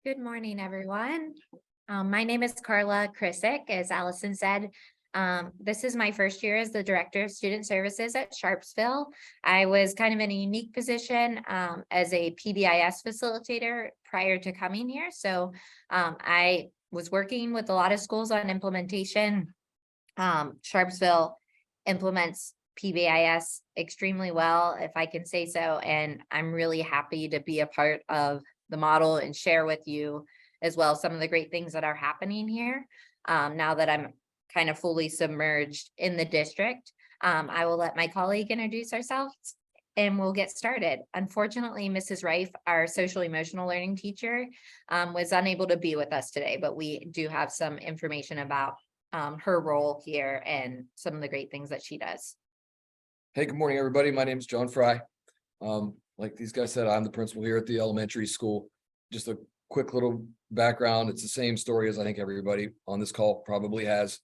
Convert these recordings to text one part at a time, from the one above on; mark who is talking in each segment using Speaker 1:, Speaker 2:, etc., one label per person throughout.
Speaker 1: Good morning, everyone. My name is Carla Krisuk, as Allison said. This is my first year as the Director of Student Services at Sharpsville. I was kind of in a unique position as a PBIS facilitator prior to coming here. So I was working with a lot of schools on implementation. Sharpsville implements PBIS extremely well, if I can say so, and I'm really happy to be a part of the model and share with you as well some of the great things that are happening here. Now that I'm kind of fully submerged in the district, I will let my colleague introduce ourselves and we'll get started. Unfortunately, Mrs. Rife, our social emotional learning teacher, was unable to be with us today, but we do have some information about her role here and some of the great things that she does.
Speaker 2: Hey, good morning, everybody. My name is John Frye. Like these guys said, I'm the principal here at the elementary school. Just a quick little background. It's the same story as I think everybody on this call probably has.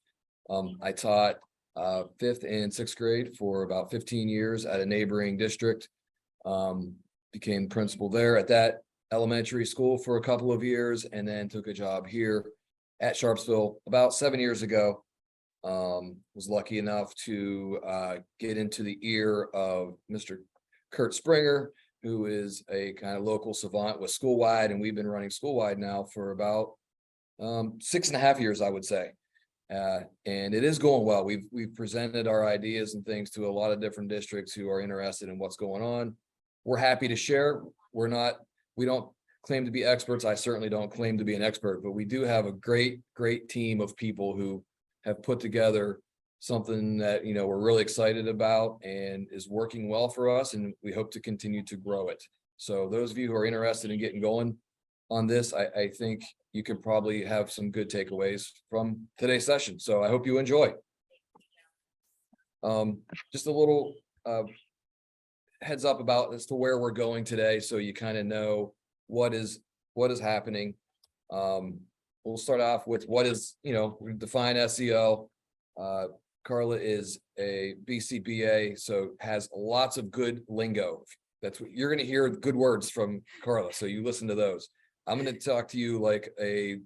Speaker 2: I taught 5th and 6th grade for about 15 years at a neighboring district. Became principal there at that elementary school for a couple of years, and then took a job here at Sharpsville about 7 years ago. Was lucky enough to get into the ear of Mr. Kurt Springer, who is a kind of local savant with Schoolwide, and we've been running Schoolwide now for about 6.5 years, I would say. And it is going well. We've presented our ideas and things to a lot of different districts who are interested in what's going on. We're happy to share. We don't claim to be experts. I certainly don't claim to be an expert, but we do have a great team of people who have put together something that, we're really excited about and is working well for us, and we hope to continue to grow it. So those of you who are interested in getting going on this, I think you can probably have some good takeaways from today's session. So I hope you enjoy. Just a little heads up about as to where we're going today, so you kind of know what is happening. We'll start off with what is, we define SEL. Carla is a BCBA, so has lots of good lingo. That's what you're going to hear, good words from Carla. So you listen to those. I'm going to talk to you like a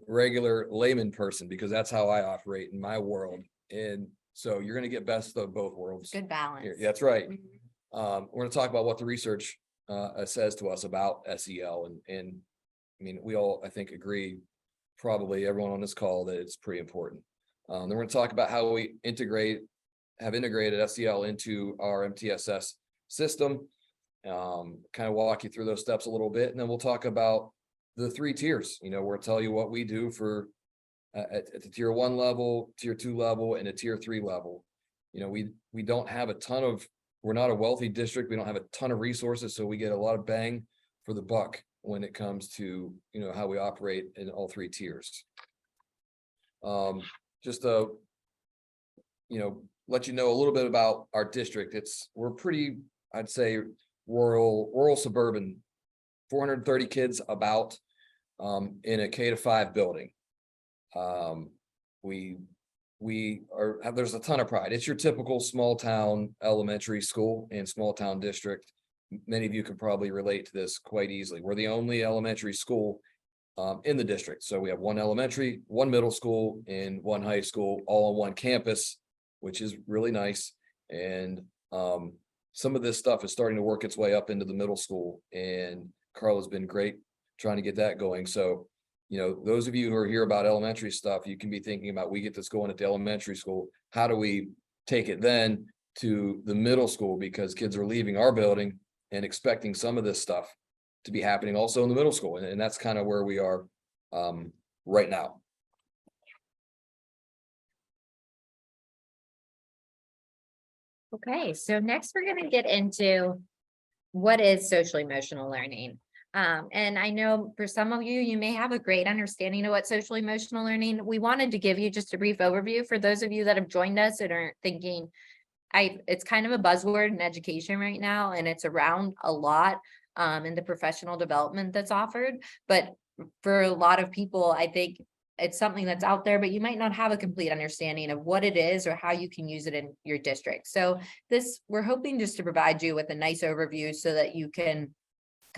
Speaker 2: regular layman person, because that's how I operate in my world. And so you're going to get best of both worlds.
Speaker 1: Good balance.
Speaker 2: Here. That's right. We're going to talk about what the research says to us about SEL. And I mean, we all, I think, agree, probably everyone on this call, that it's pretty important. Then we're going to talk about how we have integrated SEL into our MTSS system, kind of walk you through those steps a little bit. And then we'll talk about the 3 tiers. We'll tell you what we do for at the tier 1 level, tier 2 level, and a tier 3 level. We don't have we're not a wealthy district. We don't have a ton of resources, so we get a lot of bang for the buck when it comes to, how we operate in all 3 tiers. Just to, let you know a little bit about our district. We're pretty, I'd say, rural suburban, 430 kids about, in a K-5 building. There's a ton of pride. It's your typical small town elementary school and small town district. Many of you can probably relate to this quite easily. We're the only elementary school in the district. So we have 1 elementary, 1 middle school, and 1 high school, all on 1 campus, which is really nice. And some of this stuff is starting to work its way up into the middle school, and Carla's been great trying to get that going. So, those of you who are here about elementary stuff, you can be thinking about, we get this going at the elementary school. How do we take it then to the middle school? Because kids are leaving our building and expecting some of this stuff to be happening also in the middle school. And that's kind of where we are right now.
Speaker 1: Okay, so next we're going to get into what is social emotional learning. And I know for some of you, you may have a great understanding of what social emotional learning. We wanted to give you just a brief overview for those of you that have joined us and are thinking, it's kind of a buzzword in education right now, and it's around a lot in the professional development that's offered. But for a lot of people, I think it's something that's out there, but you might not have a complete understanding of what it is or how you can use it in your district. So we're hoping just to provide you with a nice overview so that you can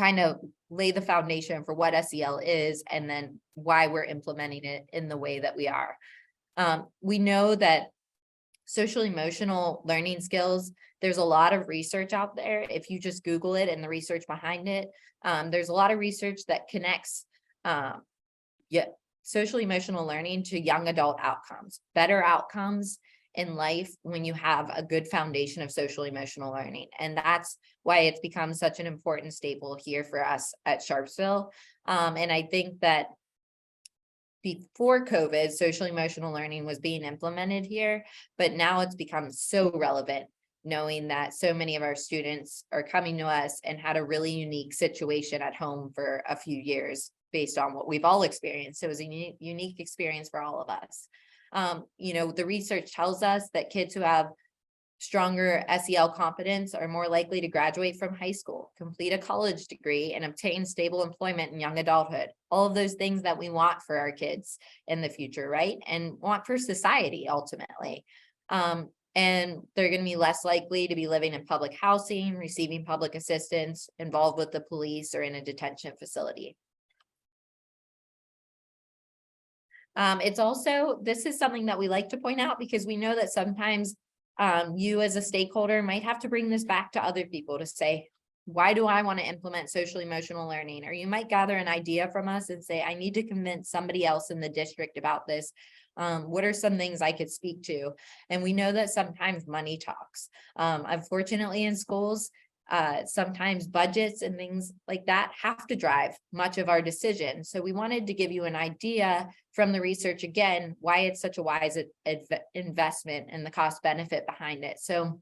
Speaker 1: kind of lay the foundation for what SEL is and then why we're implementing it in the way that we are. We know that social emotional learning skills, there's a lot of research out there. If you just Google it and the research behind it, there's a lot of research that connects social emotional learning to young adult outcomes, better outcomes in life when you have a good foundation of social emotional learning. And that's why it's become such an important staple here for us at Sharpsville. And I think that before COVID, social emotional learning was being implemented here, but now it's become so relevant, knowing that so many of our students are coming to us and had a really unique situation at home for a few years based on what we've all experienced. So it was a unique experience for all of us. The research tells us that kids who have stronger SEL competence are more likely to graduate from high school, complete a college degree, and obtain stable employment in young adulthood. All of those things that we want for our kids in the future, right? And want for society ultimately. And they're going to be less likely to be living in public housing, receiving public assistance, involved with the police, or in a detention facility. This is something that we like to point out because we know that sometimes you as a stakeholder might have to bring this back to other people to say, why do I want to implement social emotional learning? Or you might gather an idea from us and say, I need to convince somebody else in the district about this. What are some things I could speak to? And we know that sometimes money talks. Unfortunately, in schools, sometimes budgets and things like that have to drive much of our decision. So we wanted to give you an idea from the research, again, why it's such a wise investment and the cost benefit behind it. So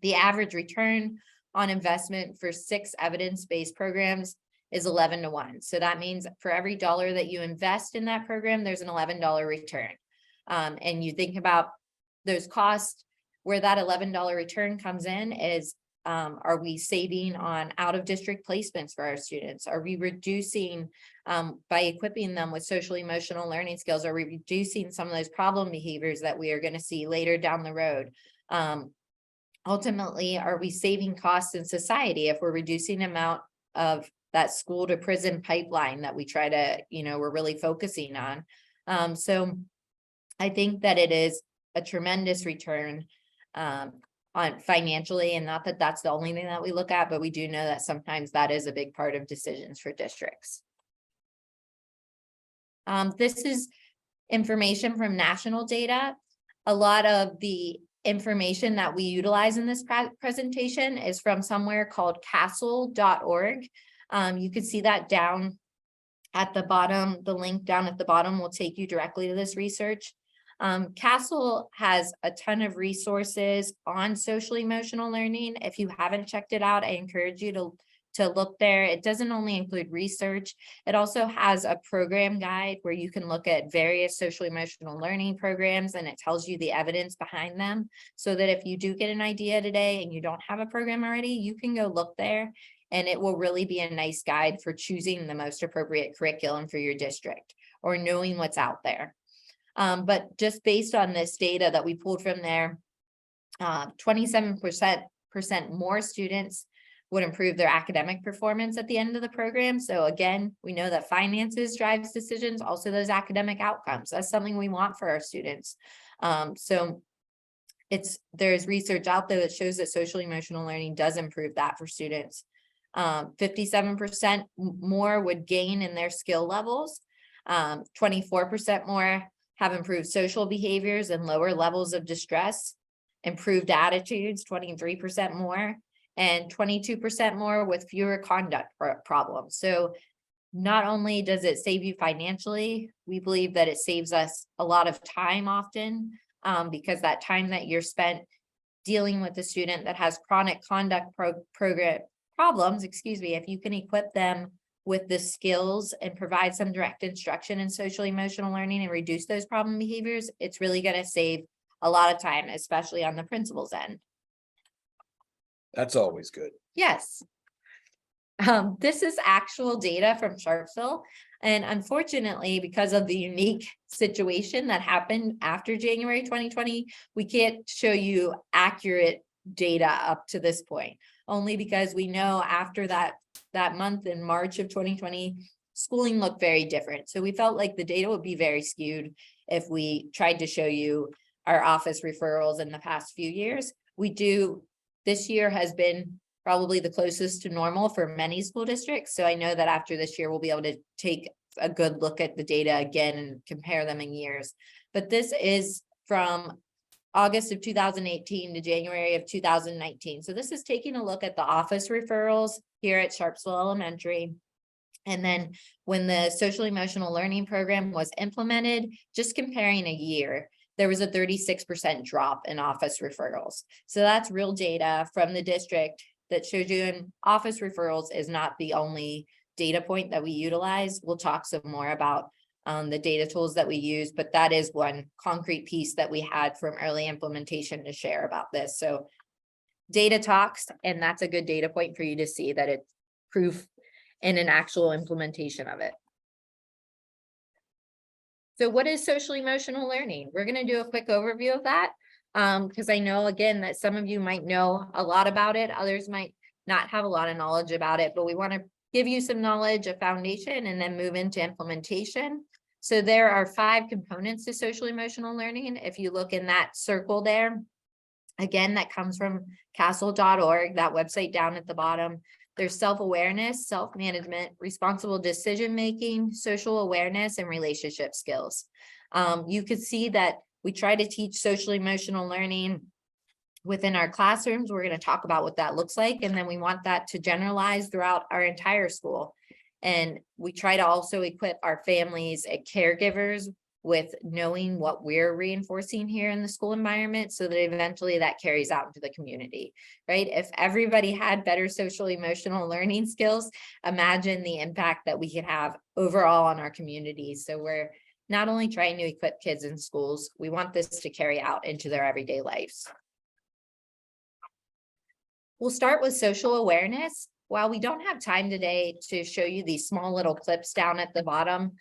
Speaker 1: the average return on investment for 6 evidence-based programs is 11 to 1. So that means for every dollar that you invest in that program, there's an $11 return. And you think about those costs, where that $11 return comes in is, are we saving on out-of-district placements for our students? Are we reducing, by equipping them with social emotional learning skills, are we reducing some of those problem behaviors that we are going to see later down the road? Ultimately, are we saving costs in society if we're reducing the amount of that school to prison pipeline that we try to, we're really focusing on? So I think that it is a tremendous return on financially, and not that that's the only thing that we look at, but we do know that sometimes that is a big part of decisions for districts. This is information from national data. A lot of the information that we utilize in this presentation is from somewhere called castle.org. You can see that down at the bottom. The link down at the bottom will take you directly to this research. Castle has a ton of resources on social emotional learning. If you haven't checked it out, I encourage you to look there. It doesn't only include research. It also has a program guide where you can look at various social emotional learning programs, and it tells you the evidence behind them, so that if you do get an idea today and you don't have a program already, you can go look there, and it will really be a nice guide for choosing the most appropriate curriculum for your district or knowing what's out there. But just based on this data that we pulled from there, 27% more students would improve their academic performance at the end of the program. So again, we know that finances drives decisions, also those academic outcomes. That's something we want for our students. So there's research out there that shows that social emotional learning does improve that for students. 57% more would gain in their skill levels. 24% more have improved social behaviors and lower levels of distress, improved attitudes, 23% more, and 22% more with fewer conduct problems. So not only does it save you financially, we believe that it saves us a lot of time often, because that time that you're spent dealing with a student that has chronic conduct problems, if you can equip them with the skills and provide some direct instruction in social emotional learning and reduce those problem behaviors, it's really going to save a lot of time, especially on the principal's end.
Speaker 2: That's always good.
Speaker 1: Yes. This is actual data from Sharpsville. And unfortunately, because of the unique situation that happened after January 2020, we can't show you accurate data up to this point, only because we know after that that month in March of 2020, schooling looked very different. So we felt like the data would be very skewed if we tried to show you our office referrals in the past few years. This year has been probably the closest to normal for many school districts. So I know that after this year, we'll be able to take a good look at the data again and compare them in years. But this is from August of 2018 to January of 2019. So this is taking a look at the office referrals here at Sharpsville Elementary. And then when the social emotional learning program was implemented, just comparing a year, there was a 36% drop in office referrals. So that's real data from the district that shows you, and office referrals is not the only data point that we utilize. We'll talk some more about the data tools that we use, but that is one concrete piece that we had from early implementation to share about this. So data talks, and that's a good data point for you to see that it's proof in an actual implementation of it. So what is social emotional learning? We're going to do a quick overview of that because I know, again, that some of you might know a lot about it. Others might not have a lot of knowledge about it, but we want to give you some knowledge, a foundation, and then move into implementation. So there are 5 components to social emotional learning. If you look in that circle there, again, that comes from castle.org, that website down at the bottom. There's self-awareness, self-management, responsible decision-making, social awareness, and relationship skills. You could see that we try to teach social emotional learning within our classrooms. We're going to talk about what that looks like, and then we want that to generalize throughout our entire school. And we try to also equip our families and caregivers with knowing what we're reinforcing here in the school environment so that eventually that carries out into the community, right? If everybody had better social emotional learning skills, imagine the impact that we could have overall on our communities. So we're not only trying to equip kids in schools, we want this to carry out into their everyday lives. We'll start with social awareness. While we don't have time today to show you these small little clips down at the bottom,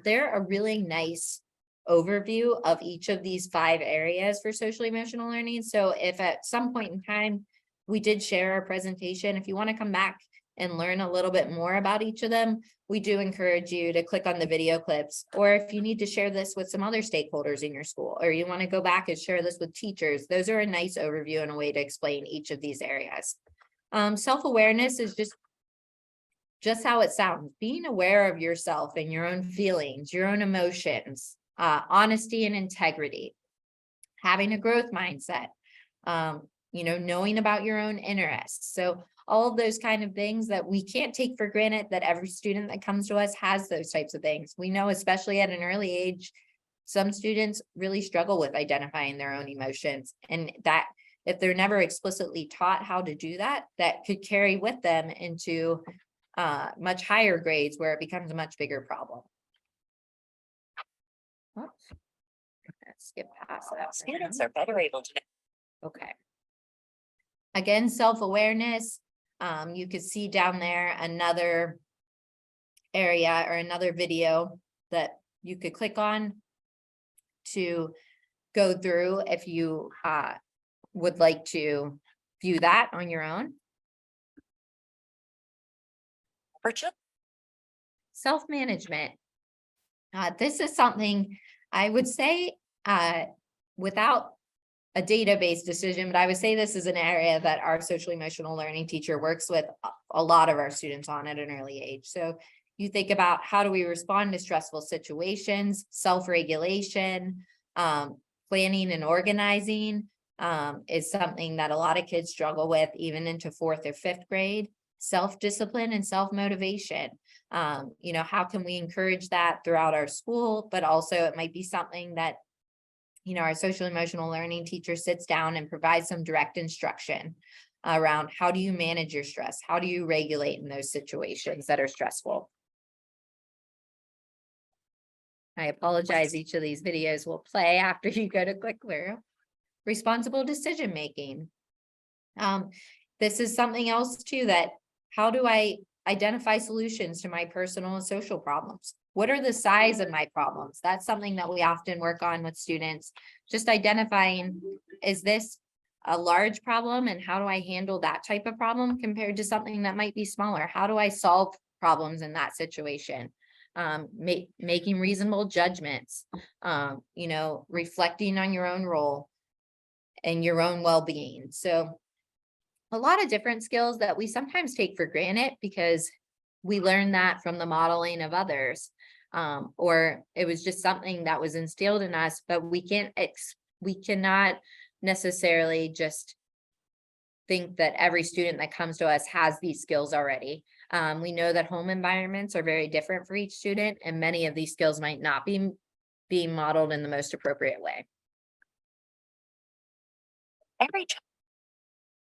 Speaker 1: they're a really nice overview of each of these 5 areas for social emotional learning. So if at some point in time we did share our presentation, if you want to come back and learn a little bit more about each of them, we do encourage you to click on the video clips. Or if you need to share this with some other stakeholders in your school, or you want to go back and share this with teachers, those are a nice overview and a way to explain each of these areas. Self-awareness is just how it sounds, being aware of yourself and your own feelings, your own emotions, honesty and integrity, having a growth mindset, knowing about your own interests. So all of those kind of things that we can't take for granted that every student that comes to us has those types of things. We know, especially at an early age, some students really struggle with identifying their own emotions, and that if they're never explicitly taught how to do that, that could carry with them into much higher grades where it becomes a much bigger problem. Oops. Let's skip past that.
Speaker 3: Students are better able to.
Speaker 1: Okay. Again, self-awareness. You could see down there another area or another video that you could click on to go through if you would like to view that on your own. Self-management. This is something I would say without a database decision, but I would say this is an area that our social emotional learning teacher works with a lot of our students on at an early age. So you think about how do we respond to stressful situations, self-regulation, planning and organizing is something that a lot of kids struggle with even into 4th or 5th grade. Self-discipline and self-motivation. How can we encourage that throughout our school, but also it might be something that our social emotional learning teacher sits down and provides some direct instruction around how do you manage your stress? How do you regulate in those situations that are stressful? I apologize. Each of these videos will play after you go to click through. Responsible decision making. This is something else too, that how do I identify solutions to my personal and social problems? What are the size of my problems? That's something that we often work on with students, just identifying, is this a large problem and how do I handle that type of problem compared to something that might be smaller? How do I solve problems in that situation? Making reasonable judgments, reflecting on your own role and your own well-being. So a lot of different skills that we sometimes take for granted because we learned that from the modeling of others. Or it was just something that was instilled in us, but we cannot necessarily just think that every student that comes to us has these skills already. We know that home environments are very different for each student, and many of these skills might not be being modeled in the most appropriate way.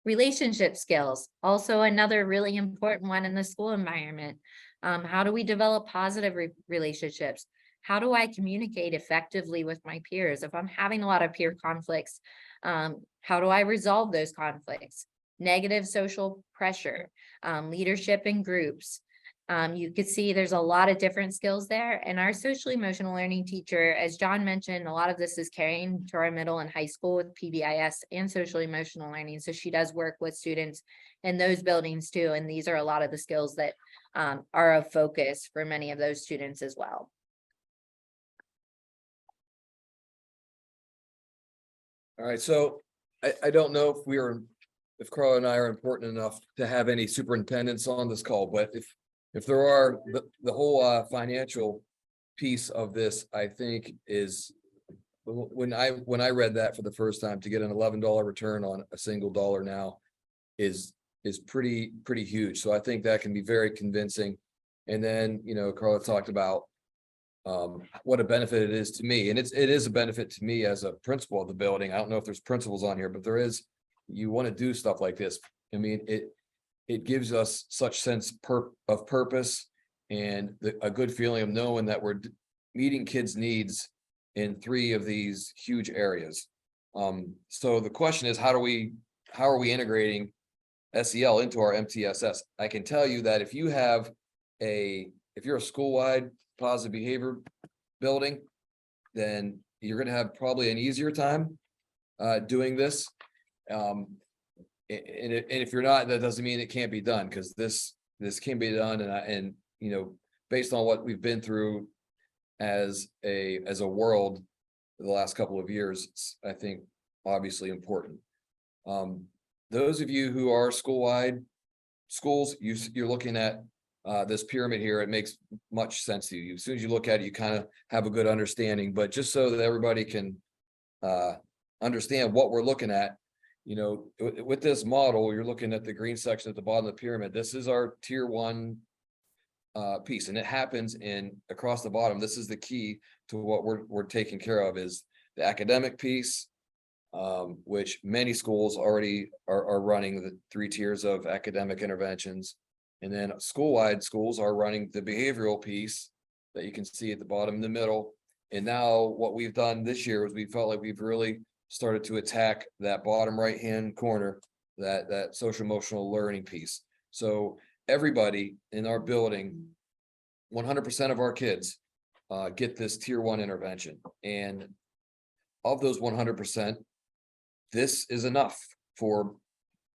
Speaker 1: Relationship skills, also another really important one in the school environment. How do we develop positive relationships? How do I communicate effectively with my peers? If I'm having a lot of peer conflicts, how do I resolve those conflicts? Negative social pressure, leadership in groups. You could see there's a lot of different skills there. And our social emotional learning teacher, as John mentioned, a lot of this is carrying to our middle and high school with PaPBS and social emotional learning. So she does work with students in those buildings too. And these are a lot of the skills that are of focus for many of those students as well.
Speaker 2: All right, so I don't know if Carla and I are important enough to have any superintendents on this call, but if there are, the whole financial piece of this, I think is when I read that for the first time, to get an $11 return on a single dollar now is pretty huge. So I think that can be very convincing. And then, Carla talked about what a benefit it is to me. And it is a benefit to me as a principal of the building. I don't know if there's principals on here, but there is. You want to do stuff like this. I mean, it gives us such sense of purpose and a good feeling of knowing that we're meeting kids' needs in 3 of these huge areas. So the question is, how are we integrating SEL into our MTSS? I can tell you that if you're a school-wide positive behavior building, then you're going to have probably an easier time doing this. And if you're not, that doesn't mean it can't be done, because this can be done. And based on what we've been through as a world the last couple of years, it's, I think, obviously important. Those of you who are school-wide schools, you're looking at this pyramid here. It makes much sense to you. As soon as you look at it, you kind of have a good understanding. But just so that everybody can understand what we're looking at, with this model, you're looking at the green section at the bottom of the pyramid. This is our tier 1 piece, and it happens across the bottom. This is the key to what we're taking care of, is the academic piece, which many schools already are running the 3 tiers of academic interventions. And then school-wide schools are running the behavioral piece that you can see at the bottom in the middle. And now what we've done this year is we felt like we've really started to attack that bottom right-hand corner, that social emotional learning piece. So everybody in our building, 100% of our kids get this tier 1 intervention. And of those 100%, this is enough for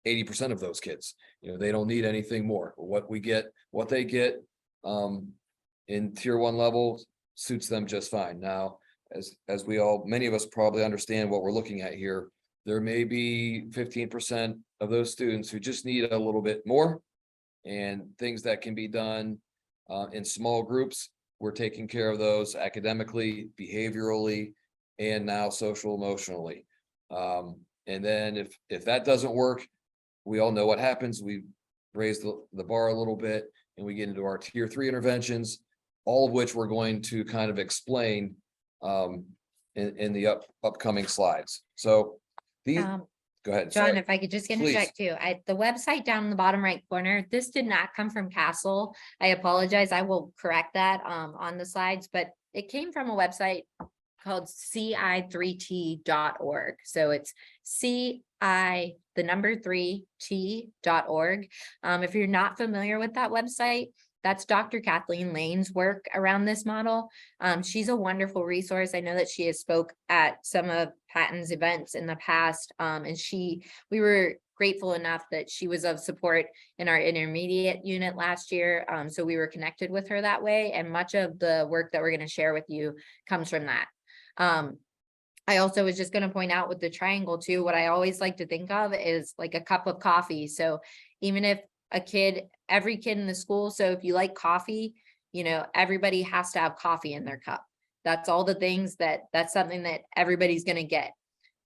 Speaker 2: 80% of those kids. They don't need anything more. What they get in tier 1 level suits them just fine. Now, as many of us probably understand what we're looking at here, there may be 15% of those students who just need a little bit more, and things that can be done in small groups. We're taking care of those academically, behaviorally, and now social emotionally. And then if that doesn't work, we all know what happens. We raise the bar a little bit, and we get into our tier 3 interventions, all of which we're going to kind of explain in the upcoming slides. So these, go ahead,
Speaker 1: John,
Speaker 2: sorry.
Speaker 1: if I could just interject too, the website down in the bottom right corner, this did not come from Castle. I apologize. I will correct that on the slides, but it came from a website called ci3t.org. So it's ci3t.org. If you're not familiar with that website, that's Dr. Kathleen Lane's work around this model. She's a wonderful resource. I know that she has spoke at some of Patton's events in the past. And we were grateful enough that she was of support in our intermediate unit last year. So we were connected with her that way. And much of the work that we're going to share with you comes from that. I also was just going to point out with the triangle too, what I always like to think of is like a cup of coffee. So even if every kid in the school, so if you like coffee, everybody has to have coffee in their cup. That's all the things that's something that everybody's going to get.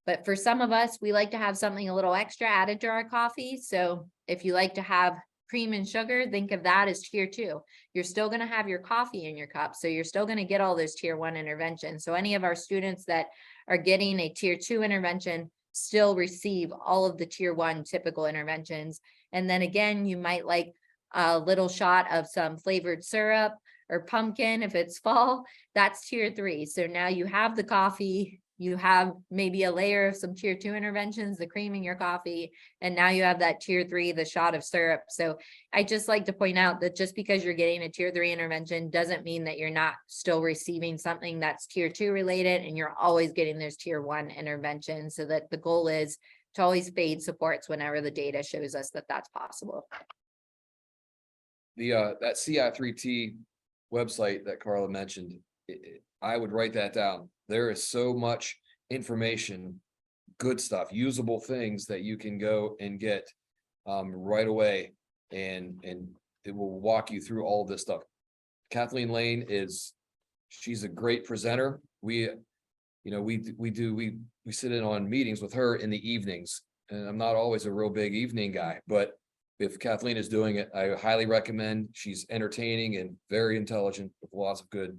Speaker 1: But for some of us, we like to have something a little extra added to our coffee. So if you like to have cream and sugar, think of that as tier 2. You're still going to have your coffee in your cup. So you're still going to get all those tier 1 interventions. So any of our students that are getting a tier 2 intervention still receive all of the tier 1 typical interventions. And then again, you might like a little shot of some flavored syrup or pumpkin if it's fall, that's tier 3. So now you have the coffee, you have maybe a layer of some tier 2 interventions, the cream in your coffee, and now you have that tier 3, the shot of syrup. So I just like to point out that just because you're getting a tier 3 intervention doesn't mean that you're not still receiving something that's tier 2 related, and you're always getting those tier 1 interventions, so that the goal is to always fade supports whenever the data shows us that that's possible.
Speaker 2: That CI3T website that Carla mentioned, I would write that down. There is so much information, good stuff, usable things that you can go and get right away, and it will walk you through all of this stuff. Kathleen Lane she's a great presenter. We sit in on meetings with her in the evenings, and I'm not always a real big evening guy, but if Kathleen is doing it, I highly recommend. She's entertaining and very intelligent with lots of good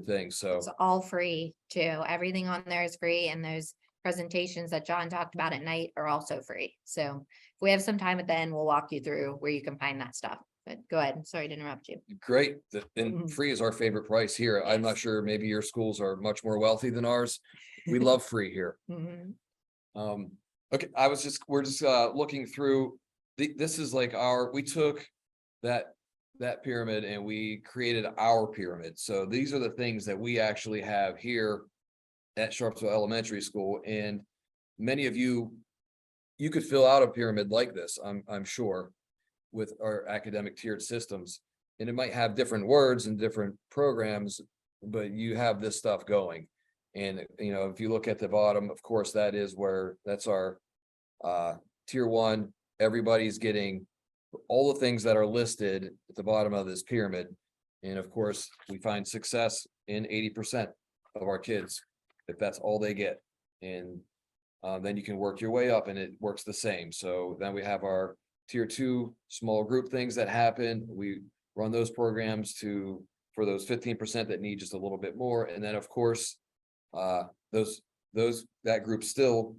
Speaker 2: things. So
Speaker 1: it's all free too. Everything on there is free, and those presentations that John talked about at night are also free. So if we have some time at the end, we'll walk you through where you can find that stuff. But go ahead. Sorry to interrupt you.
Speaker 2: Great. And free is our favorite price here. Yes. I'm not sure, maybe your schools are much more wealthy than ours. We love free here. Okay, we're just looking through this is like we took that pyramid and we created our pyramid. So these are the things that we actually have here at Sharpsville Elementary School. And many of you could fill out a pyramid like this, I'm sure, with our academic tiered systems. And it might have different words and different programs, but you have this stuff going. And, if you look at the bottom, of course, that's our tier 1. Everybody's getting all the things that are listed at the bottom of this pyramid. And of course, we find success in 80% of our kids, if that's all they get. And then you can work your way up, and it works the same. So then we have our tier 2 small group things that happen. We run those programs for those 15% that need just a little bit more. And then of course, that group still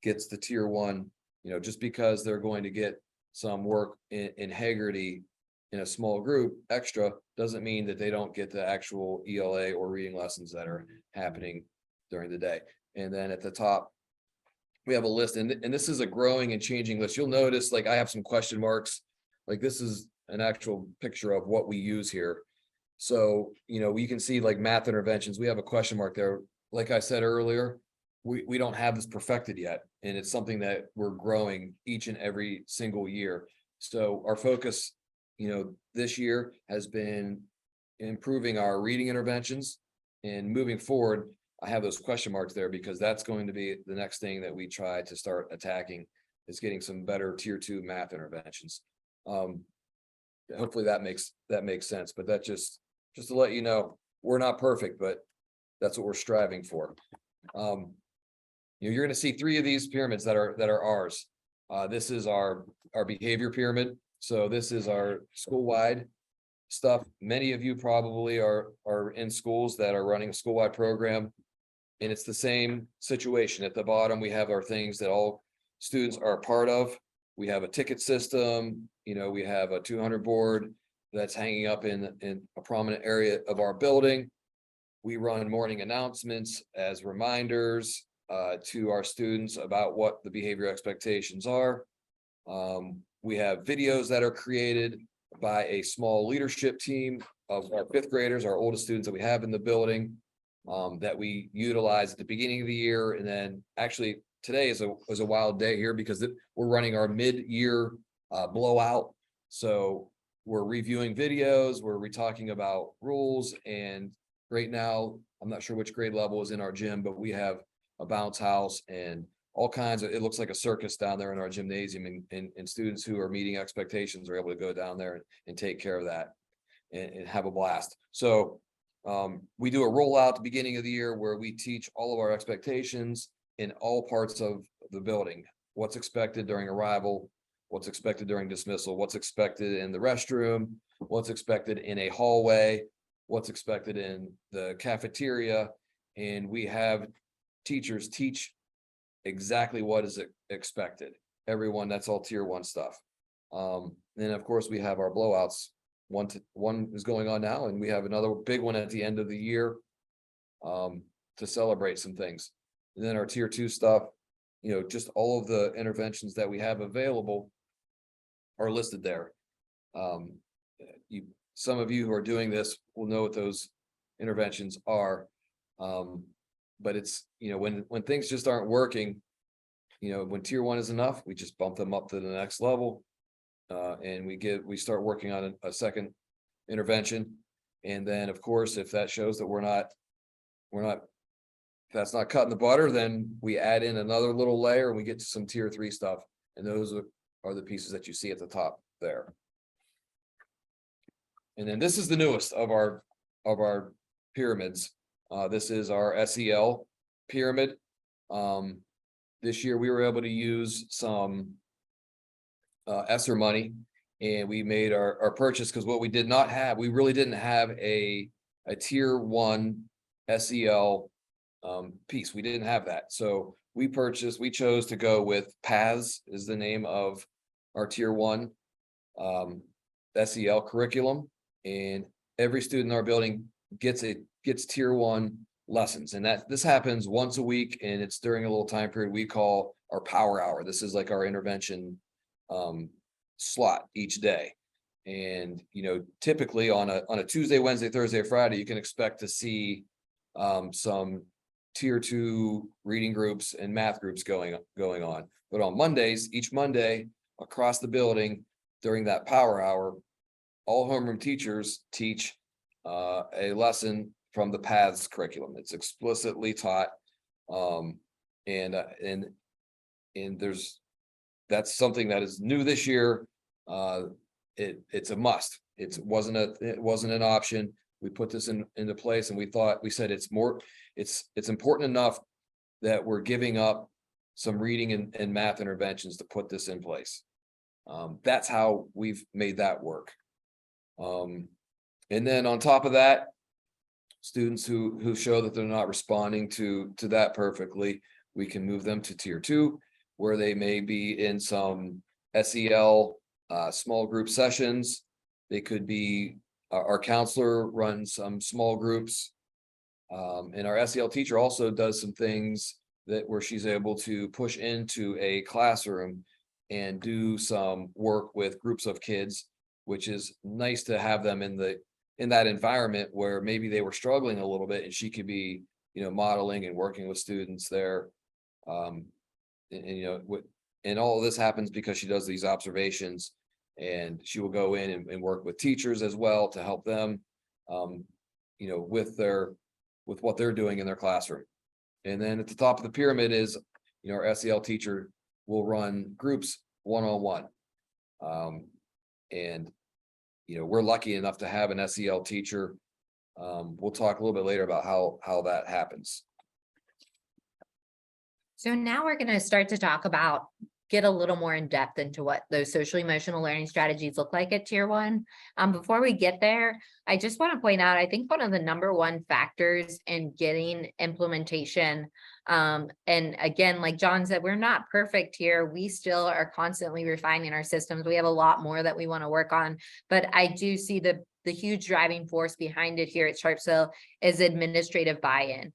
Speaker 2: gets the tier 1, just because they're going to get some work in Hagerty in a small group extra doesn't mean that they don't get the actual ELA or reading lessons that are happening during the day. And then at the top, we have a list, and this is a growing and changing list. You'll notice, like, I have some question marks. Like, this is an actual picture of what we use here. So, we can see like math interventions. We have a question mark there. Like I said earlier, we don't have this perfected yet, and it's something that we're growing each and every single year. So our focus, this year has been improving our reading interventions, and moving forward, I have those question marks there because that's going to be the next thing that we try to start attacking, is getting some better tier 2 math interventions. Hopefully that makes sense, but that just to let you know, we're not perfect, but that's what we're striving for. You're going to see 3 of these pyramids that are ours. This is our behavior pyramid. So this is our school-wide stuff. Many of you probably are in schools that are running a school-wide program, and it's the same situation. At the bottom, we have our things that all students are a part of. We have a ticket system. We have a 200 board that's hanging up in a prominent area of our building. We run morning announcements as reminders to our students about what the behavior expectations are. We have videos that are created by a small leadership team of our fifth graders, our oldest students that we have in the building, that we utilize at the beginning of the year. And then actually today is a wild day here because we're running our mid-year blowout. So we're reviewing videos, we're talking about rules, and right now, I'm not sure which grade level is in our gym, but we have a bounce house and all kinds of, it looks like a circus down there in our gymnasium, and students who are meeting expectations are able to go down there and take care of that and have a blast. So we do a rollout at the beginning of the year where we teach all of our expectations in all parts of the building. What's expected during arrival, what's expected during dismissal, what's expected in the restroom, what's expected in a hallway, what's expected in the cafeteria. And we have teachers teach exactly what is expected. Everyone, that's all tier 1 stuff. Then of course we have our blowouts. One is going on now, and we have another big one at the end of the year to celebrate some things. And then our tier 2 stuff, just all of the interventions that we have available are listed there. Some of you who are doing this will know what those interventions are. But it's, when things just aren't working, when tier 1 is enough, we just bump them up to the next level. And we start working on a second intervention. And then of course, if that shows that that's not cutting the butter, then we add in another little layer and we get to some tier 3 stuff. And those are the pieces that you see at the top there. And then this is the newest of our pyramids. This is our SEL pyramid. This year we were able to use some ESSER money, and we made our purchase, because what we did not have, we really didn't have a tier 1 SEL piece. We didn't have that. So we chose to go with PaPBS is the name of our tier 1 SEL curriculum. And every student in our building gets tier 1 lessons. And this happens once a week, and it's during a little time period we call our power hour. This is like our intervention slot each day. And typically on a Tuesday, Wednesday, Thursday, Friday, you can expect to see some tier 2 reading groups and math groups going on. But on Mondays, each Monday across the building during that power hour, all homeroom teachers teach a lesson from the PaPBS curriculum. It's explicitly taught, and that's something that is new this year. It's a must. It wasn't an option. We put this into place, and we said it's important enough that we're giving up some reading and math interventions to put this in place. That's how we've made that work. And then on top of that, students who show that they're not responding to that perfectly, we can move them to tier 2, where they may be in some SEL small group sessions. They could be, our counselor runs some small groups. And our SEL teacher also does some things where she's able to push into a classroom and do some work with groups of kids, which is nice to have them in that environment where maybe they were struggling a little bit, and she could be, modeling and working with students there. And all of this happens because she does these observations, and she will go in and work with teachers as well to help them, with what they're doing in their classroom. And then at the top of the pyramid is, our SEL teacher will run groups one-on-one. And we're lucky enough to have an SEL teacher. We'll talk a little bit later about how that happens.
Speaker 1: So now we're going to start to get a little more in depth into what those social emotional learning strategies look like at tier 1. Before we get there, I just want to point out, I think one of the #1 factors in getting implementation And again, like John said, we're not perfect here. We still are constantly refining our systems. We have a lot more that we want to work on, but I do see the huge driving force behind it here at Sharpsville is administrative buy-in.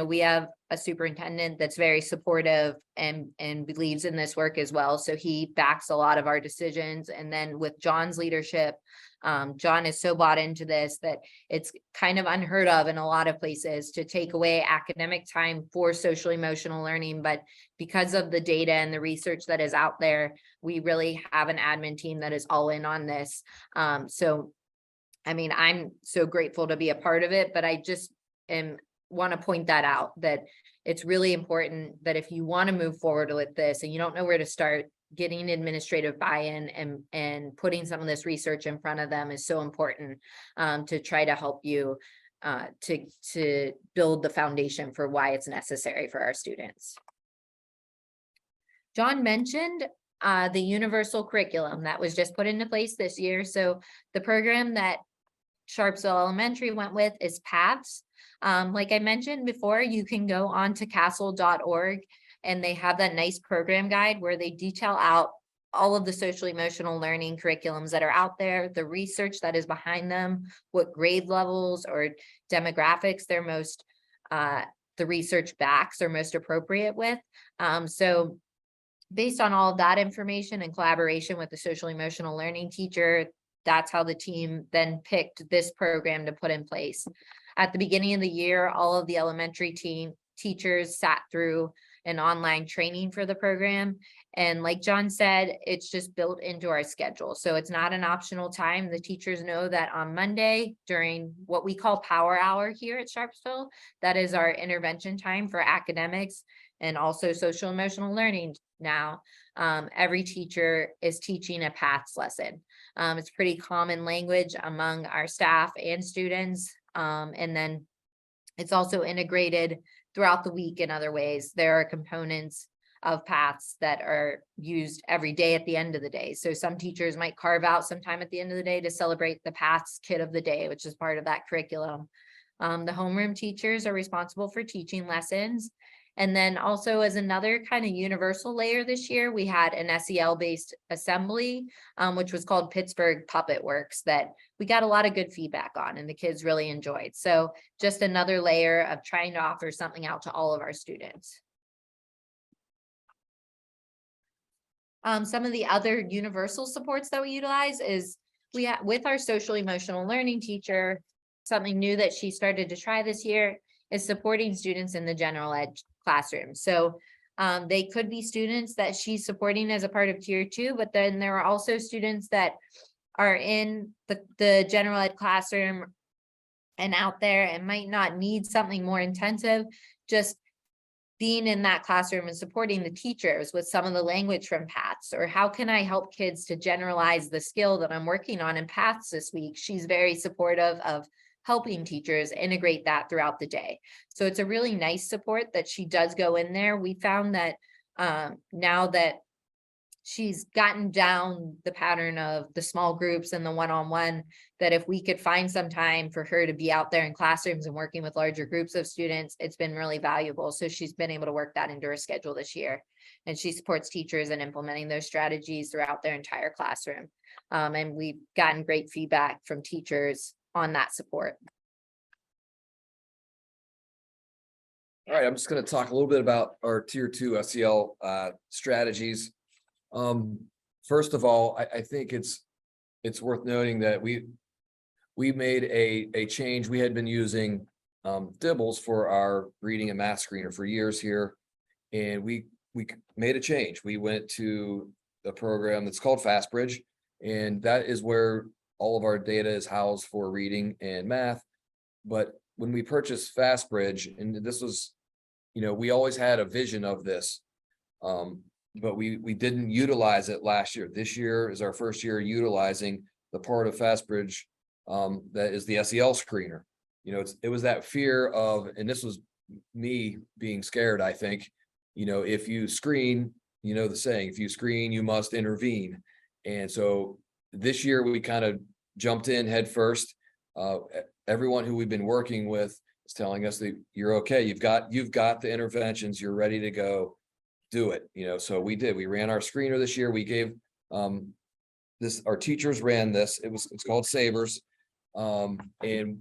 Speaker 1: We have a superintendent that's very supportive and believes in this work as well. So he backs a lot of our decisions. And then with John's leadership, John is so bought into this that it's kind of unheard of in a lot of places to take away academic time for social emotional learning. But because of the data and the research that is out there, we really have an admin team that is all in on this. I'm so grateful to be a part of it, but I just want to point that out, that it's really important that if you want to move forward with this and you don't know where to start, getting administrative buy-in and putting some of this research in front of them is so important to try to help you to build the foundation for why it's necessary for our students. John mentioned the universal curriculum that was just put into place this year. So the program that Sharpsville Elementary went with is PaPBS. Like I mentioned before, you can go on to castle.org and they have that nice program guide where they detail out all of the social emotional learning curriculums that are out there, the research that is behind them, what grade levels or demographics they're most, the research backs are most appropriate with. So based on all of that information and collaboration with the social emotional learning teacher, that's how the team then picked this program to put in place. At the beginning of the year, all of the elementary teachers sat through an online training for the program. And like John said, it's just built into our schedule. So it's not an optional time. The teachers know that on Monday during what we call power hour here at Sharpsville, that is our intervention time for academics and also social emotional learning. Now, every teacher is teaching a PaPBS lesson. It's pretty common language among our staff and students. And then it's also integrated throughout the week in other ways. There are components of PaPBS that are used every day at the end of the day. So some teachers might carve out some time at the end of the day to celebrate the PaPBS kid of the day, which is part of that curriculum. The homeroom teachers are responsible for teaching lessons. And then also as another kind of universal layer this year, we had an SEL-based assembly, which was called Pittsburgh Puppet Works, that we got a lot of good feedback on and the kids really enjoyed. So just another layer of trying to offer something out to all of our students. Some of the other universal supports that we utilize is with our social emotional learning teacher, something new that she started to try this year is supporting students in the general ed classroom. So they could be students that she's supporting as a part of tier 2, but then there are also students that are in the general ed classroom and out there and might not need something more intensive, just being in that classroom and supporting the teachers with some of the language from PaPBS, or how can I help kids to generalize the skill that I'm working on in PaPBS this week. She's very supportive of helping teachers integrate that throughout the day. So it's a really nice support that she does go in there. We found that now that she's gotten down the pattern of the small groups and the one-on-one, that if we could find some time for her to be out there in classrooms and working with larger groups of students, it's been really valuable. So she's been able to work that into her schedule this year. And she supports teachers in implementing those strategies throughout their entire classroom. And we've gotten great feedback from teachers on that support.
Speaker 2: All right, I'm just going to talk a little bit about our tier 2 SEL strategies. First of all, I think it's worth noting that we made a change. We had been using Dibbles for our reading and math screener for years here, and we made a change. We went to the program that's called FastBridge, and that is where all of our data is housed for reading and math. But when we purchased FastBridge, and this was, we always had a vision of this, but we didn't utilize it last year. This year is our first year utilizing the part of FastBridge that is the SEL screener. It was that fear of, and this was me being scared, I think, if you screen, the saying, if you screen, you must intervene. And so this year we kind of jumped in head first. Everyone who we've been working with It's telling us that you're okay. You've got the interventions. You're ready to go do it. So we ran our screener this year. We gave our teachers ran this. It's called Savers. And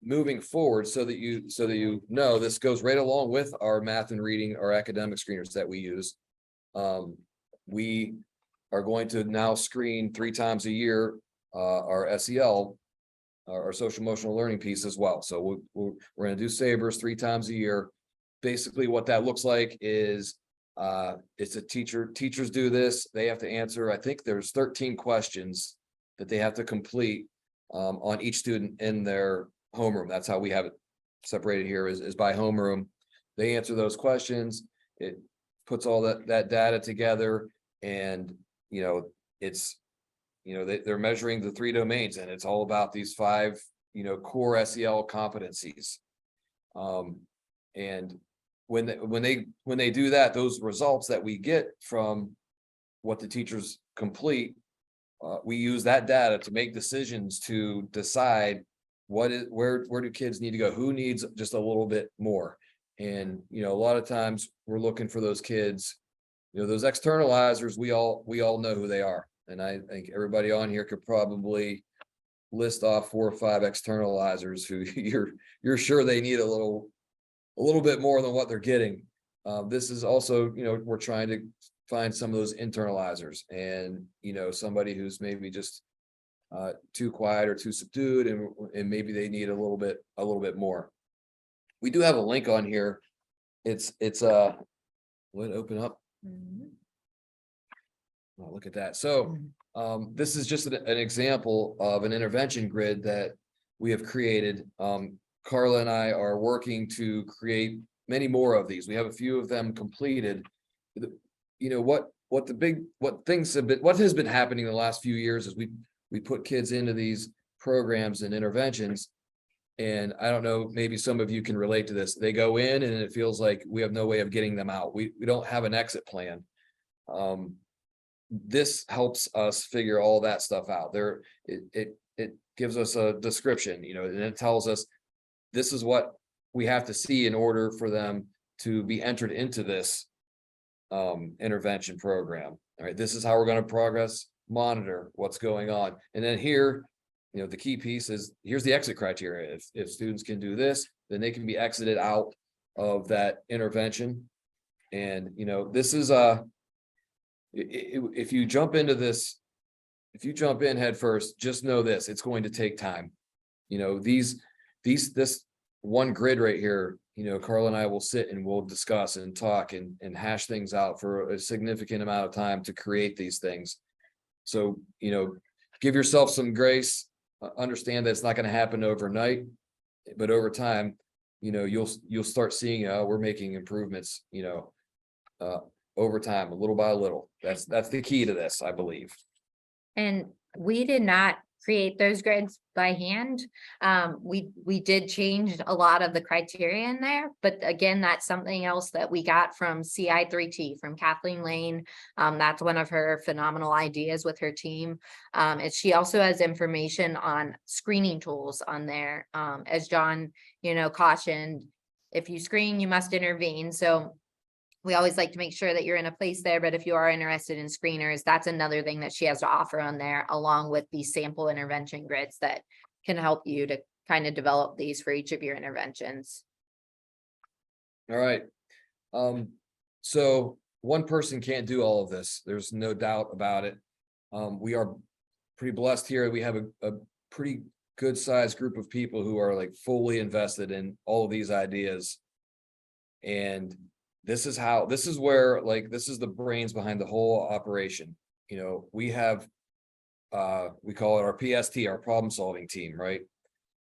Speaker 2: moving forward, so that you know, this goes right along with our math and reading, our academic screeners that we use. We are going to now screen 3 times a year our SEL, our social emotional learning piece as well. So we're going to do Savers 3 times a year. Basically, what that looks like is it's teachers do this. They have to answer, I think there's 13 questions that they have to complete on each student in their homeroom. That's how we have it separated here is by homeroom. They answer those questions. It puts all that data together, and it's they're measuring the 3 domains, and it's all about these 5 core SEL competencies. And when they do that, those results that we get from what the teachers complete, we use that data to make decisions to decide where do kids need to go, who needs just a little bit more. And a lot of times we're looking for those kids, those externalizers. We all know who they are, and I think everybody on here could probably list off 4 or 5 externalizers who you're sure they need a little bit more than what they're getting. This is also, we're trying to find some of those internalizers, and somebody who's maybe just too quiet or too subdued, and maybe they need a little bit more. We do have a link on here. It's let it open up. Oh, look at that. So this is just an example of an intervention grid that we have created. Carla and I are working to create many more of these. We have a few of them completed. What has been happening in the last few years is we put kids into these programs and interventions, and I don't know, maybe some of you can relate to this. They go in and it feels like we have no way of getting them out. We don't have an exit plan. This helps us figure all that stuff out. It gives us a description, and it tells us this is what we have to see in order for them to be entered into this intervention program. All right, this is how we're going to progress monitor what's going on. And then here, the key piece is here's the exit criteria. If students can do this, then they can be exited out of that intervention. And this is if you jump into this, if you jump in head first, just know this, it's going to take time. This one grid right here, Carla and I will sit and we'll discuss and talk and hash things out for a significant amount of time to create these things. So, give yourself some grace, understand that it's not going to happen overnight, but over time, you'll start seeing, we're making improvements, over time, little by little. That's the key to this, I believe.
Speaker 1: And we did not create those grids by hand. We did change a lot of the criteria in there, but again, that's something else that we got from CI3T, from Kathleen Lane. That's one of her phenomenal ideas with her team. And she also has information on screening tools on there. As John, cautioned, if you screen, you must intervene. So we always like to make sure that you're in a place there, but if you are interested in screeners, that's another thing that she has to offer on there, along with these sample intervention grids that can help you to kind of develop these for each of your interventions.
Speaker 2: All right. So one person can't do all of this. There's no doubt about it. We are pretty blessed here. We have a pretty good sized group of people who are like fully invested in all of these ideas. And this is where, this is the brains behind the whole operation. We have, we call it our PST, our problem solving team, right?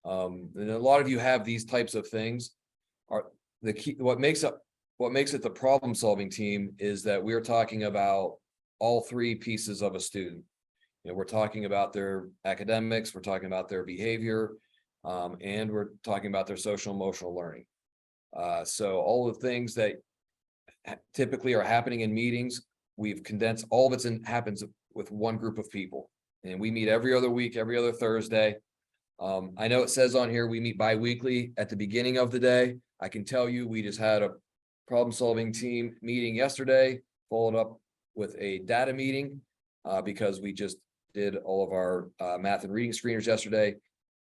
Speaker 2: And a lot of you have these types of things. The key, what makes it the problem solving team is that we're talking about all 3 pieces of a student. We're talking about their academics, we're talking about their behavior, and we're talking about their social emotional learning. So all the things that typically are happening in meetings, we've condensed all of it happens with one group of people, and we meet every other week, every other Thursday. I know it says on here, we meet bi-weekly at the beginning of the day. I can tell you, we just had a problem-solving team meeting yesterday, followed up with a data meeting, because we just did all of our math and reading screeners yesterday.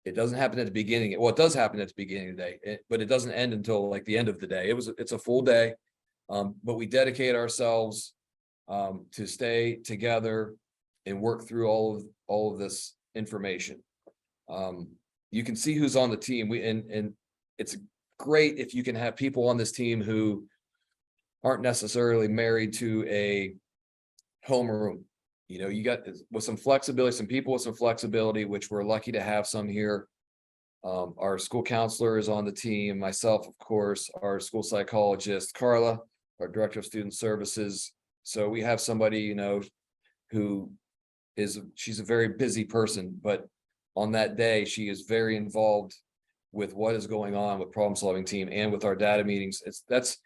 Speaker 2: It doesn't happen at the beginning. Well, it does happen at the beginning of the day, but it doesn't end until like the end of the day. It's a full day. But we dedicate ourselves to stay together and work through all of this information. You can see who's on the team. And it's great if you can have people on this team who aren't necessarily married to a homeroom. You know, you got with some flexibility, some people with some flexibility, which we're lucky to have some here. Our school counselor is on the team, myself, of course, our school psychologist, Carla, our director of student services. So we have somebody, you know, she's a very busy person, but on that day, she is very involved with what is going on with problem solving team and with our data meetings. That's,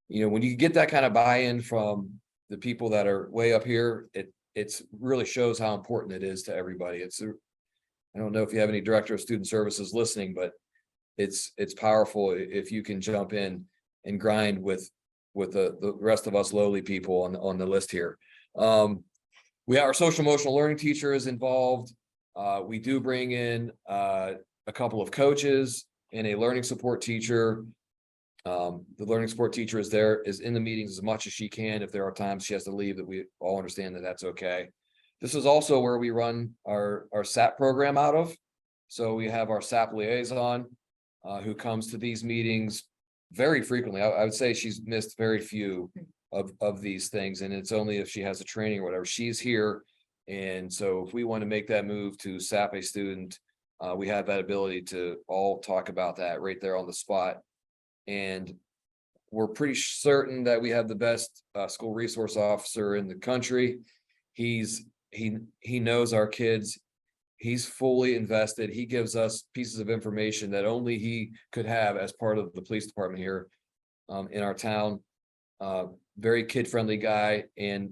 Speaker 2: you know, when you get that kind of buy-in from the people that are way up here, it's really shows how important it is to everybody. I don't know if you have any director of student services listening, but it's powerful if you can jump in and grind with the rest of us lowly people on the list here. We have our social emotional learning teacher is involved. We do bring in a couple of coaches and a learning support teacher. The learning support teacher is in the meetings as much as she can. If there are times she has to leave, that we all understand that that's okay. This is also where we run our SAP program out of. So we have our SAP liaison who comes to these meetings very frequently. I would say she's missed very few of these things, and it's only if she has a training or whatever. She's here, and so if we want to make that move to SAP a student, we have that ability to all talk about that right there on the spot. And we're pretty certain that we have the best school resource officer in the country. He knows our kids. He's fully invested. He gives us pieces of information that only he could have as part of the police department here in our town. Very kid-friendly guy, and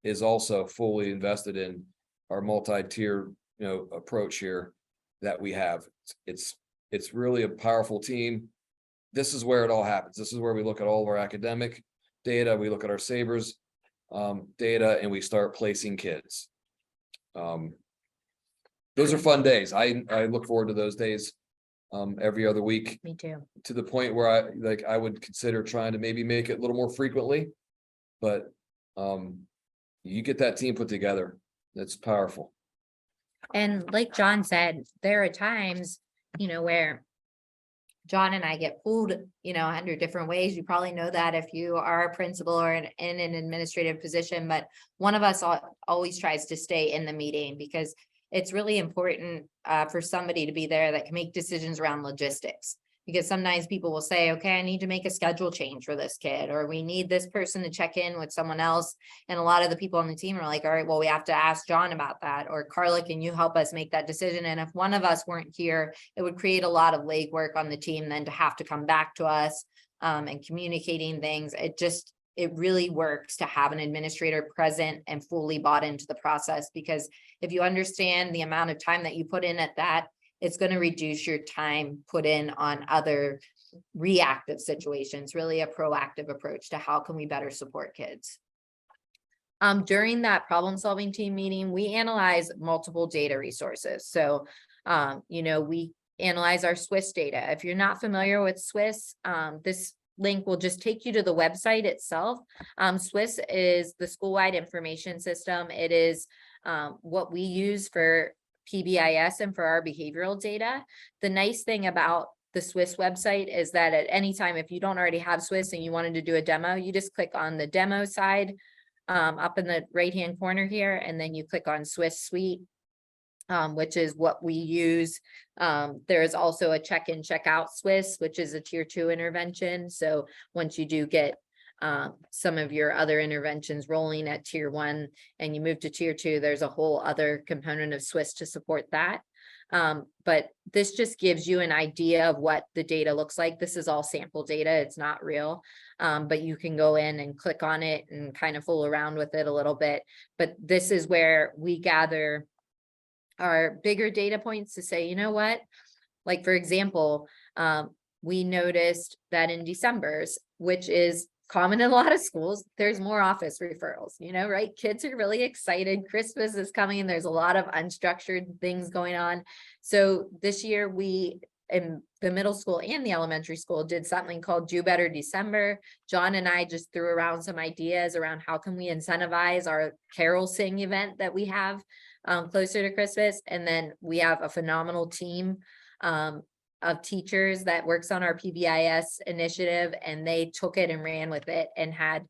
Speaker 2: is also fully invested in our multi-tier, you know, approach here that we have. It's really a powerful team. This is where it all happens. This is where we look at all of our academic data. We look at our Sabres data, and we start placing kids. Those are fun days. I look forward to those days every other week.
Speaker 1: Me too.
Speaker 2: To the point where I would consider trying to maybe make it a little more frequently, but you get that team put together. That's powerful.
Speaker 1: And like John said, there are times, you know, where John and I get pulled, you know, 100 different ways. You probably know that if you are a principal or in an administrative position, but one of us always tries to stay in the meeting, because it's really important for somebody to be there that can make decisions around logistics. Because sometimes people will say, okay, I need to make a schedule change for this kid, or we need this person to check in with someone else. And a lot of the people on the team are like, all right, well, we have to ask John about that. Or Carla, can you help us make that decision? And if one of us weren't here, it would create a lot of legwork on the team then to have to come back to us and communicating things. It really works to have an administrator present and fully bought into the process, because if you understand the amount of time that you put in at that, it's going to reduce your time put in on other reactive situations, really a proactive approach to how can we better support kids. During that problem solving team meeting, we analyze multiple data resources. So, you know, we analyze our Swiss data. If you're not familiar with Swiss, this link will just take you to the website itself. Swiss is the school-wide information system. It is what we use for PaPBS and for our behavioral data. The nice thing about the Swiss website is that at any time, if you don't already have Swiss and you wanted to do a demo, you just click on the demo side up in the right-hand corner here, and then you click on Swiss Suite, which is what we use. There is also a check-in, check-out Swiss, which is a tier 2 intervention. So once you do get some of your other interventions rolling at tier 1 and you move to tier 2, there's a whole other component of Swiss to support that. But this just gives you an idea of what the data looks like. This is all sample data. It's not real, but you can go in and click on it and kind of fool around with it a little bit. But this is where we gather are bigger data points to say, you know what? Like, for example, we noticed that in December's, which is common in a lot of schools, there's more office referrals, right? Kids are really excited. Christmas is coming and there's a lot of unstructured things going on. So this year we, in the middle school and the elementary school, did something called Do Better December. John and I just threw around some ideas around how can we incentivize our carol sing event that we have closer to Christmas. And then we have a phenomenal team of teachers that works on our PaPBS initiative, and they took it and ran with it and had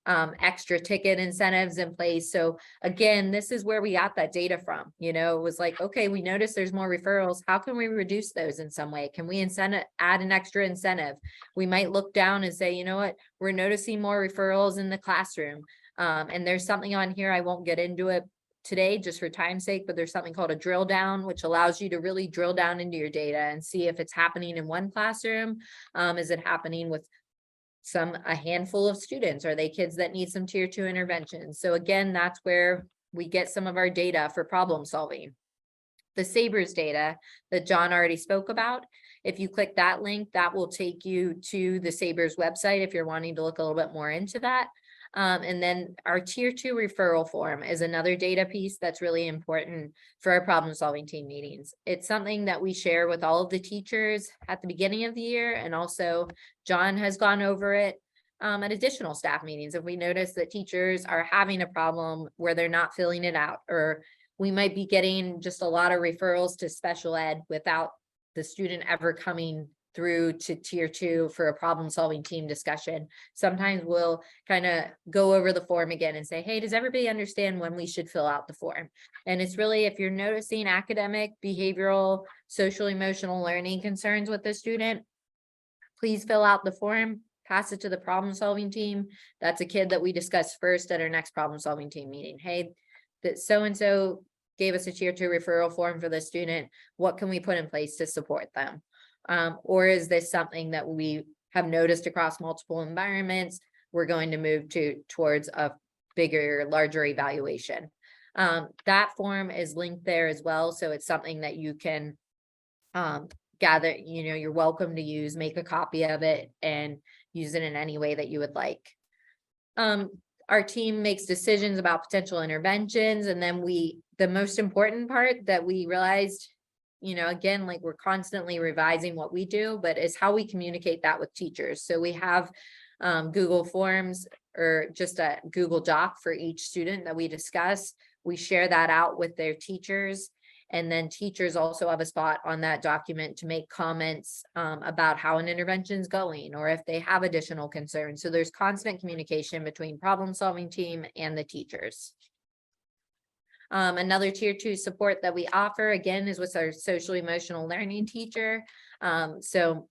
Speaker 1: extra ticket incentives in place. So again, this is where we got that data from. It was like, okay, we noticed there's more referrals. How can we reduce those in some way? Can we add an extra incentive? We might look down and say, you know what, we're noticing more referrals in the classroom. And there's something on here, I won't get into it today just for time's sake, but there's something called a drill down, which allows you to really drill down into your data and see if it's happening in one classroom. Is it happening with a handful of students? Are they kids that need some tier 2 interventions? So again, that's where we get some of our data for problem solving. The SABRS data that John already spoke about, if you click that link, that will take you to the SABRS website if you're wanting to look a little bit more into that. And then our tier 2 referral form is another data piece that's really important for our problem solving team meetings. It's something that we share with all of the teachers at the beginning of the year. And also John has gone over it at additional staff meetings. If we notice that teachers are having a problem where they're not filling it out, or we might be getting just a lot of referrals to special ed without the student ever coming through to tier 2 for a problem solving team discussion. Sometimes we'll kind of go over the form again and say, hey, does everybody understand when we should fill out the form? And it's really, if you're noticing academic, behavioral, social, emotional learning concerns with the student, please fill out the form, pass it to the problem solving team. That's a kid that we discuss first at our next problem solving team meeting. Hey, that so-and-so gave us a tier 2 referral form for the student. What can we put in place to support them? Or is this something that we have noticed across multiple environments? We're going to move towards a bigger, larger evaluation. That form is linked there as well. So it's something that you can gather, you're welcome to use, make a copy of it and use it in any way that you would like. Our team makes decisions about potential interventions. And then the most important part that we realized, again, like we're constantly revising what we do, but is how we communicate that with teachers. So we have Google Forms or just a Google Doc for each student that we discuss. We share that out with their teachers. And then teachers also have a spot on that document to make comments about how an intervention is going or if they have additional concerns. So there's constant communication between problem solving team and the teachers. Another tier 2 support that we offer, again, is with our social emotional learning teacher. So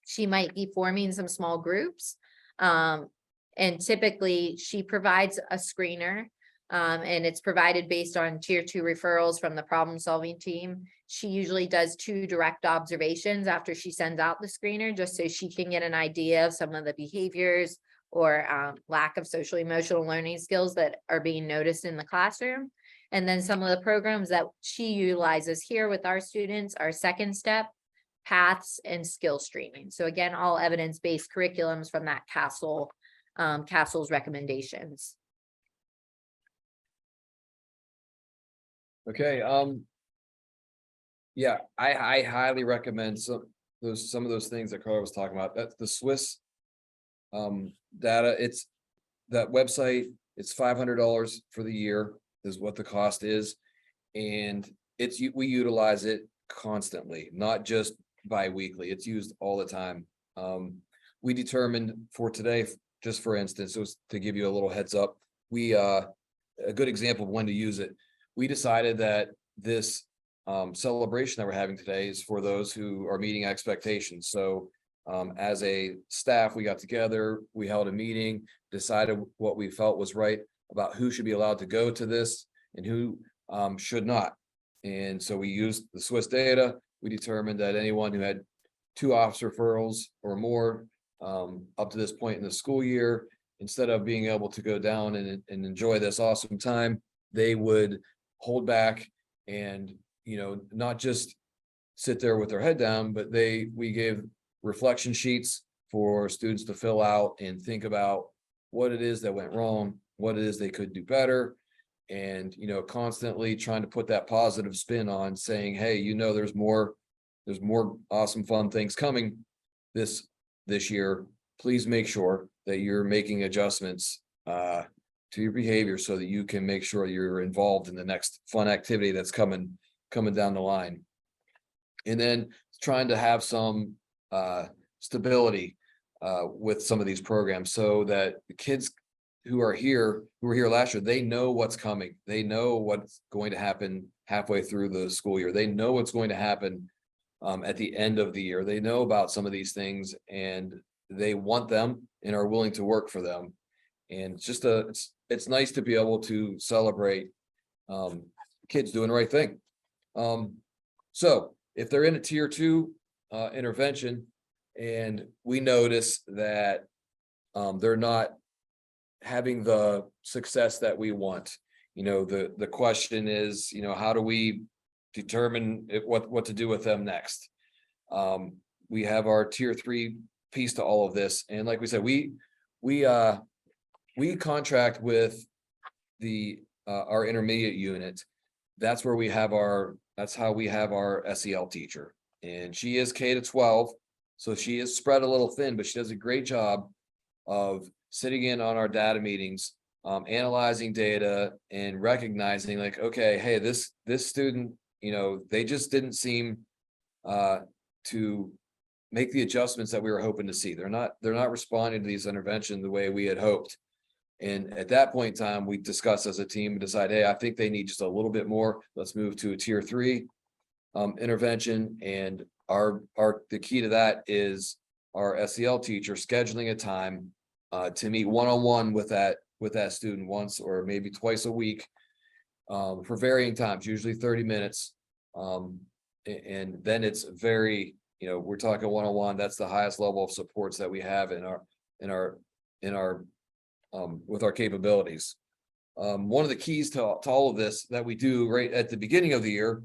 Speaker 1: she might be forming some small groups. And typically she provides a screener and it's provided based on tier 2 referrals from the problem solving team. She usually does 2 direct observations after she sends out the screener, just so she can get an idea of some of the behaviors or lack of social emotional learning skills that are being noticed in the classroom. And then some of the programs that she utilizes here with our students are second step, paths, and skill streaming. So again, all evidence-based curriculums from that CASEL's recommendations.
Speaker 2: Okay. Yeah, I highly recommend some of those things that Carla was talking about. That's the Swiss data. It's that website. It's $500 for the year is what the cost is, and we utilize it constantly, not just bi-weekly. It's used all the time. We determined for today, just for instance, so to give you a little heads up, a good example of when to use it. We decided that this celebration that we're having today is for those who are meeting expectations. So as a staff, we got together, we held a meeting, decided what we felt was right about who should be allowed to go to this and who should not. And so we used the Swiss data. We determined that anyone who had 2 office referrals or more up to this point in the school year, instead of being able to go down and enjoy this awesome time, they would hold back and not just sit there with their head down, but we gave reflection sheets for students to fill out and think about what it is that went wrong, what it is they could do better. And, constantly trying to put that positive spin on saying, hey, there's more awesome, fun things coming this year. Please make sure that you're making adjustments to your behavior so that you can make sure you're involved in the next fun activity that's coming down the line. And then trying to have some stability with some of these programs so that the kids who were here last year, they know what's coming. They know what's going to happen halfway through the school year. They know what's going to happen at the end of the year. They know about some of these things and they want them and are willing to work for them. And it's nice to be able to celebrate kids doing the right thing. So if they're in a tier 2 intervention and we notice that they're not having the success that we want, the question is, how do we determine what to do with them next? We have our tier 3 piece to all of this. And like we said, we contract with our intermediate unit. That's how we have our SEL teacher, and she is K-12. So she is spread a little thin, but she does a great job of sitting in on our data meetings, analyzing data and recognizing like, okay, hey, this student, they just didn't seem to make the adjustments that we were hoping to see. They're not responding to these interventions the way we had hoped. And at that point in time, we discuss as a team and decide, hey, I think they need just a little bit more. Let's move to a tier 3 intervention. And the key to that is our SEL teacher scheduling a time to meet one-on-one with that student once or maybe twice a week for varying times, usually 30 minutes. And then it's very, we're talking one-on-one. That's the highest level of supports that we have in our with our capabilities. One of the keys to all of this that we do right at the beginning of the year,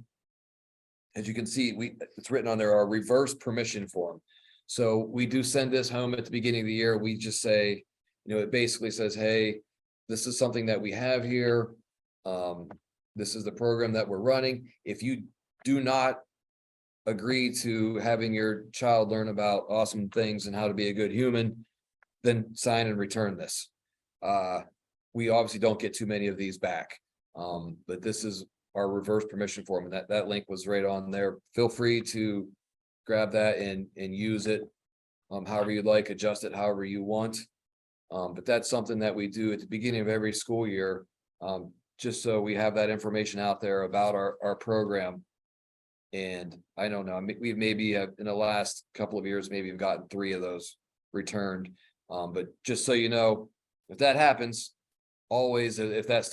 Speaker 2: as you can see, it's written on there, our reverse permission form. So we do send this home at the beginning of the year. We just say, it basically says, hey, this is something that we have here. This is the program that we're running. If you do not agree to having your child learn about awesome things and how to be a good human, then sign and return this. We obviously don't get too many of these back, but this is our reverse permission form, and that link was right on there. Feel free to grab that and use it however you'd like, adjust it however you want. But that's something that we do at the beginning of every school year, just so we have that information out there about our program. And I don't know, we've maybe in the last couple of years, maybe we've gotten 3 of those returned. But just so you know, if that happens, always, if that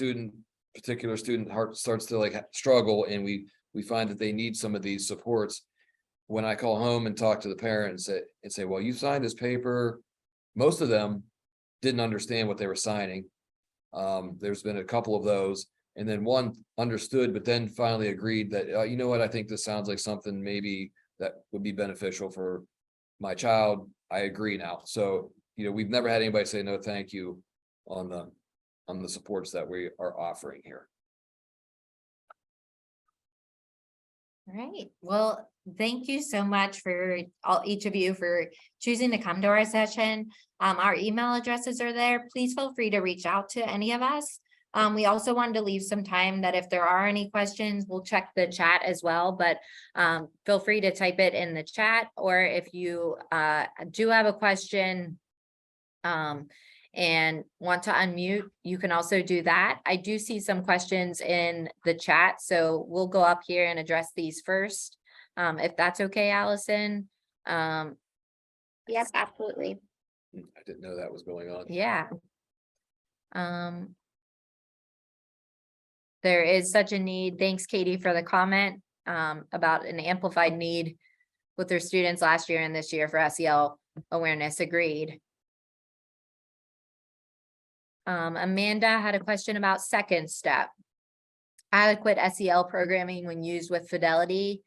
Speaker 2: particular student starts to struggle and we find that they need some of these supports, when I call home and talk to the parents and say, well, you signed this paper, most of them didn't understand what they were signing. There's been a couple of those, and then one understood, but then finally agreed that, you know what, I think this sounds like something maybe that would be beneficial for my child. I agree now. So, we've never had anybody say no, thank you on the supports that we are offering here.
Speaker 1: All right. Well, thank you so much for each of you for choosing to come to our session. Our email addresses are there. Please feel free to reach out to any of us. We also wanted to leave some time that if there are any questions, we'll check the chat as well, but feel free to type it in the chat, or if you do have a question and want to unmute, you can also do that. I do see some questions in the chat, so we'll go up here and address these first, if that's okay, Allison. Yes, absolutely.
Speaker 2: I didn't know that was going on.
Speaker 1: Yeah. There is such a need. Thanks, Katie, for the comment about an amplified need with their students last year and this year for SEL awareness. Agreed. Amanda had a question about second step. Adequate SEL programming when used with fidelity.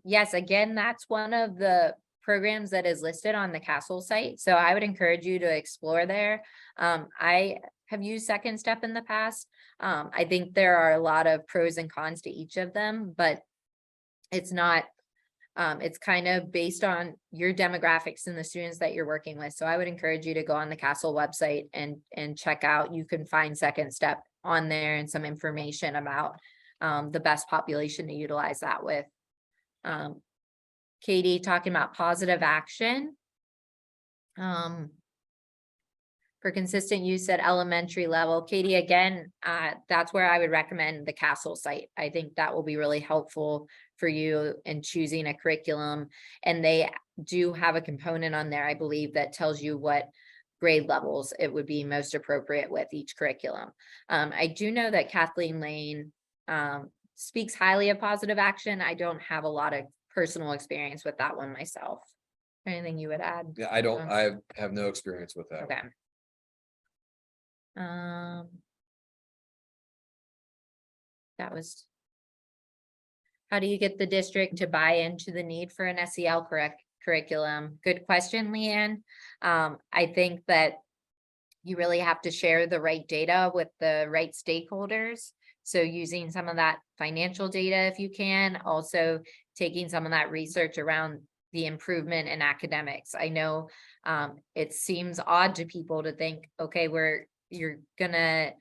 Speaker 1: Yes, again, that's one of the programs that is listed on the Castle site. So I would encourage you to explore there. I have used Second Step in the past. I think there are a lot of pros and cons to each of them, but it's not, it's kind of based on your demographics and the students that you're working with. So I would encourage you to go on the Castle website and check out. You can find Second Step on there and some information about the best population to utilize that with. Katie talking about positive action. For consistent use at elementary level. Katie, again, that's where I would recommend the Castle site. I think that will be really helpful for you in choosing a curriculum. And they do have a component on there, I believe, that tells you what grade levels it would be most appropriate with each curriculum. I do know that Kathleen Lane speaks highly of positive action. I don't have a lot of personal experience with that one myself. Anything you would add?
Speaker 2: Yeah, I don't, I have no experience with that.
Speaker 1: Okay. That was. How do you get the district to buy into the need for an SEL curriculum? Good question, Leanne. I think that you really have to share the right data with the right stakeholders. So using some of that financial data, if you can, also taking some of that research around the improvement in academics. I know it seems odd to people to think, okay, you're gonna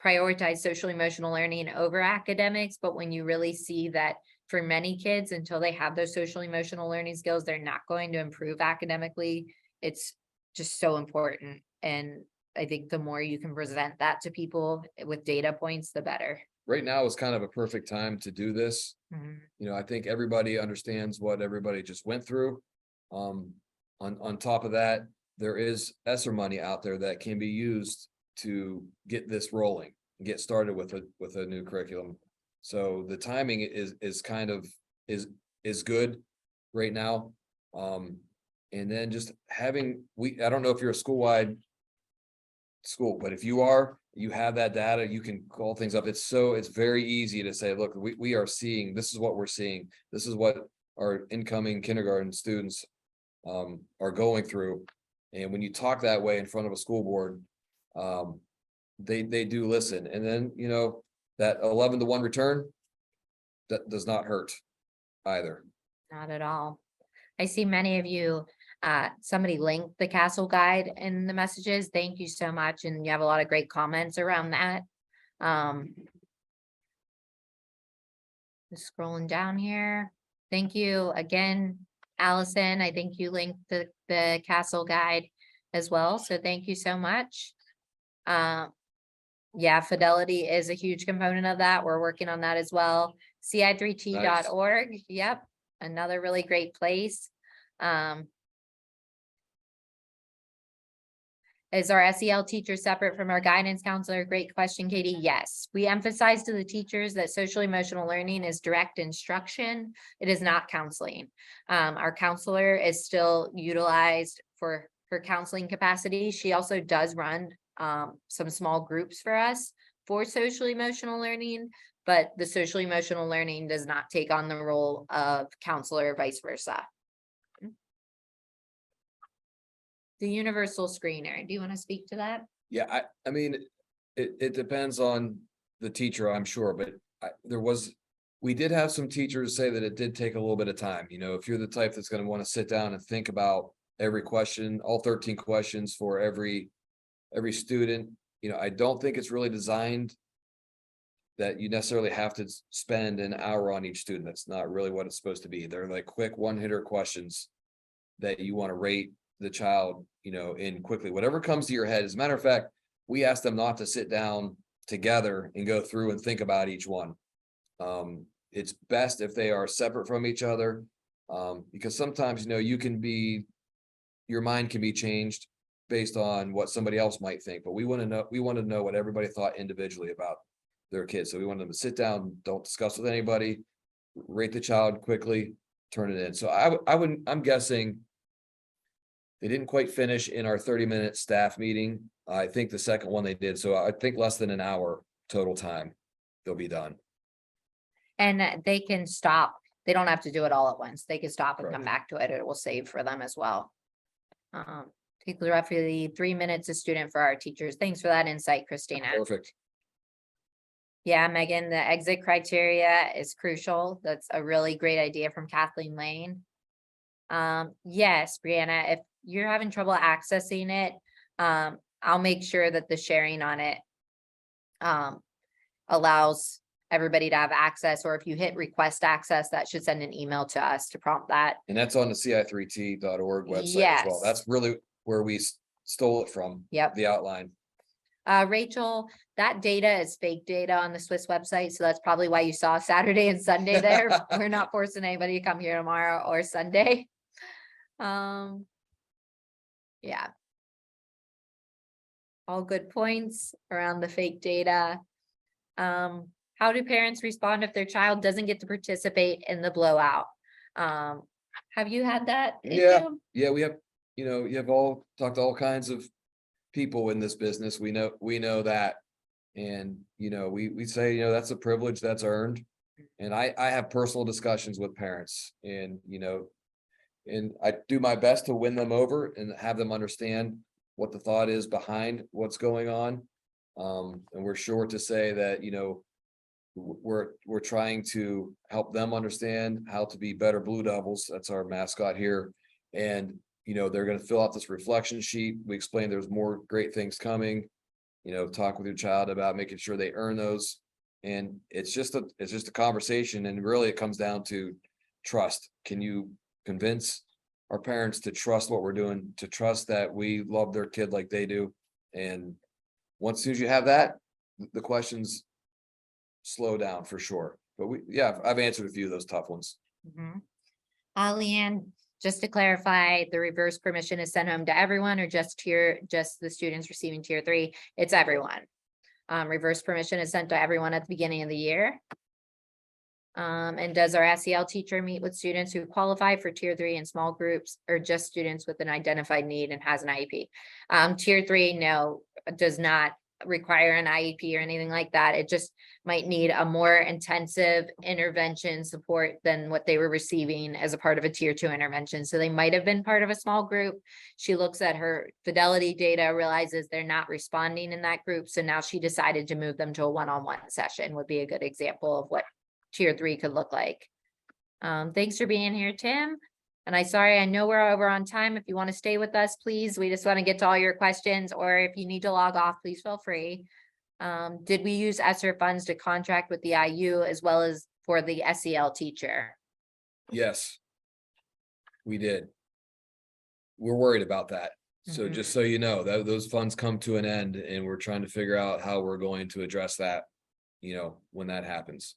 Speaker 1: prioritize social emotional learning over academics, but when you really see that for many kids, until they have those social emotional learning skills, they're not going to improve academically. It's just so important. And I think the more you can present that to people with data points, the better.
Speaker 2: Right now is kind of a perfect time to do this.
Speaker 1: Mhm.
Speaker 2: You know, I think everybody understands what everybody just went through. On top of that, there is ESSER money out there that can be used to get this rolling, and get started with a new curriculum. So the timing is kind of is good right now. And then just having, I don't know if you're a school-wide school, but if you are, you have that data, you can call things up. It's very easy to say, look, we are seeing, this is what we're seeing. This is what our incoming kindergarten students are going through. And when you talk that way in front of a school board, they do listen. And then, you know, that 11-to-1 return, that does not hurt either.
Speaker 1: Not at all. I see many of you, somebody linked the Castle guide in the messages. Thank you so much. And you have a lot of great comments around that. Just scrolling down here. Thank you again, Allison. I think you linked the Castle guide as well. So thank you so much. Yeah, fidelity is a huge component of that. We're working on that as well. ci3t.org. Nice. Yep. Another really great place. Is our SEL teacher separate from our guidance counselor? Great question, Katie. Yes, we emphasize to the teachers that social emotional learning is direct instruction. It is not counseling. Our counselor is still utilized for her counseling capacity. She also does run some small groups for us for social emotional learning, but the social emotional learning does not take on the role of counselor or vice versa. The universal screener, do you want to speak to that?
Speaker 2: Yeah, I mean, it depends on the teacher, I'm sure, but we did have some teachers say that it did take a little bit of time. You know, if you're the type that's going to want to sit down and think about every question, all 13 questions for every student, you know, I don't think it's really designed that you necessarily have to spend an hour on each student. That's not really what it's supposed to be. They're like quick one-hitter questions that you want to rate the child, you know, in quickly, whatever comes to your head. As a matter of fact, we ask them not to sit down together and go through and think about each one. It's best if they are separate from each other, because sometimes, you know, your mind can be changed based on what somebody else might think, but we want to know what everybody thought individually about their kids. So we want them to sit down, don't discuss with anybody, rate the child quickly, turn it in. So I'm guessing they didn't quite finish in our 30-minute staff meeting. I think the second one they did. So I think less than an hour total time they'll be done.
Speaker 1: And they can stop. They don't have to do it all at once. They can stop and
Speaker 2: Right.
Speaker 1: come back to it. It will save for them as well. Take roughly 3 minutes a student for our teachers. Thanks for that insight, Christina.
Speaker 2: Perfect.
Speaker 1: Yeah, Megan, the exit criteria is crucial. That's a really great idea from Kathleen Lane. Yes, Brianna, if you're having trouble accessing it, I'll make sure that the sharing on it allows everybody to have access, or if you hit request access, that should send an email to us to prompt that.
Speaker 2: And that's on the ci3t.org website as well.
Speaker 1: Yes.
Speaker 2: That's really where we stole it from.
Speaker 1: Yep.
Speaker 2: The outline.
Speaker 1: Rachel, that data is fake data on the Swiss website, so that's probably why you saw Saturday and Sunday there. We're not forcing anybody to come here tomorrow or Sunday. Yeah. All good points around the fake data. How do parents respond if their child doesn't get to participate in the blowout? Have you had that issue?
Speaker 2: Yeah, we have, you have all talked to all kinds of people in this business. We know that. And, we say, that's a privilege that's earned. And I have personal discussions with parents and, and I do my best to win them over and have them understand what the thought is behind what's going on. And we're sure to say that, we're trying to help them understand how to be better Blue Devils. That's our mascot here. And, they're going to fill out this reflection sheet. We explain there's more great things coming, talk with your child about making sure they earn those. And it's just a conversation. And really it comes down to trust. Can you convince our parents to trust what we're doing, to trust that we love their kid like they do? And once soon as you have that, the questions slow down for sure. But I've answered a few of those tough ones.
Speaker 1: Leanne, just to clarify, the reverse permission is sent home to everyone or just the students receiving tier 3? It's everyone. Reverse permission is sent to everyone at the beginning of the year. And does our SEL teacher meet with students who qualify for tier 3 in small groups, or just students with an identified need and has an IEP? Tier 3, no, does not require an IEP or anything like that. It just might need a more intensive intervention support than what they were receiving as a part of a tier 2 intervention. So they might have been part of a small group. She looks at her fidelity data, realizes they're not responding in that group. So now she decided to move them to a one-on-one session, would be a good example of what tier 3 could look like. Thanks for being here, Tim. And I know we're over on time. If you want to stay with us, please. We just want to get to all your questions, or if you need to log off, please feel free. Did we use ESSER funds to contract with the IU as well as for the SEL teacher?
Speaker 2: Yes, we did. We're worried about that. So just so you know, that those funds come to an end and we're trying to figure out how we're going to address that, when that happens.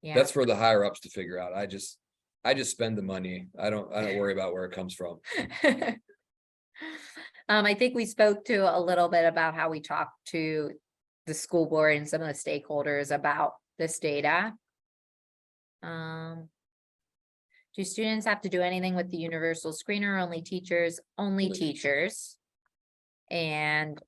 Speaker 1: Yeah.
Speaker 2: That's for the higher ups to figure out. I just spend the money. I don't worry about where it comes from.
Speaker 1: I think we spoke to a little bit about how we talked to the school board and some of the stakeholders about this data. Do students have to do anything with the universal screener? Only teachers? Only teachers. And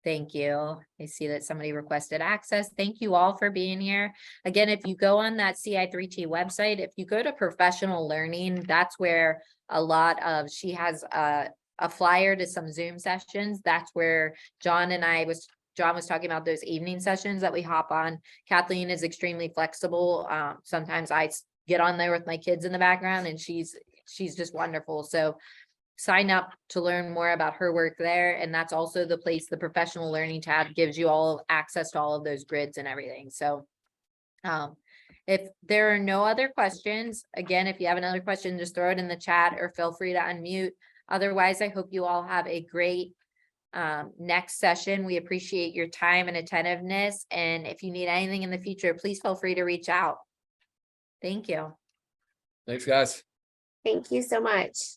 Speaker 1: thank you. I see that somebody requested access. Thank you all for being here. Again, if you go on that CI3T website, if you go to professional learning, that's where a lot of, she has a flyer to some Zoom sessions. That's where John was talking about those evening sessions that we hop on. Kathleen is extremely flexible. Sometimes I get on there with my kids in the background and she's just wonderful. So sign up to learn more about her work there. And that's also the place, the professional learning tab gives you all access to all of those grids and everything. So if there are no other questions, again, if you have another question, just throw it in the chat or feel free to unmute. Otherwise, I hope you all have a great next session. We appreciate your time and attentiveness. And if you need anything in the future, please feel free to reach out. Thank you.
Speaker 2: Thanks, guys.
Speaker 3: Thank you so much.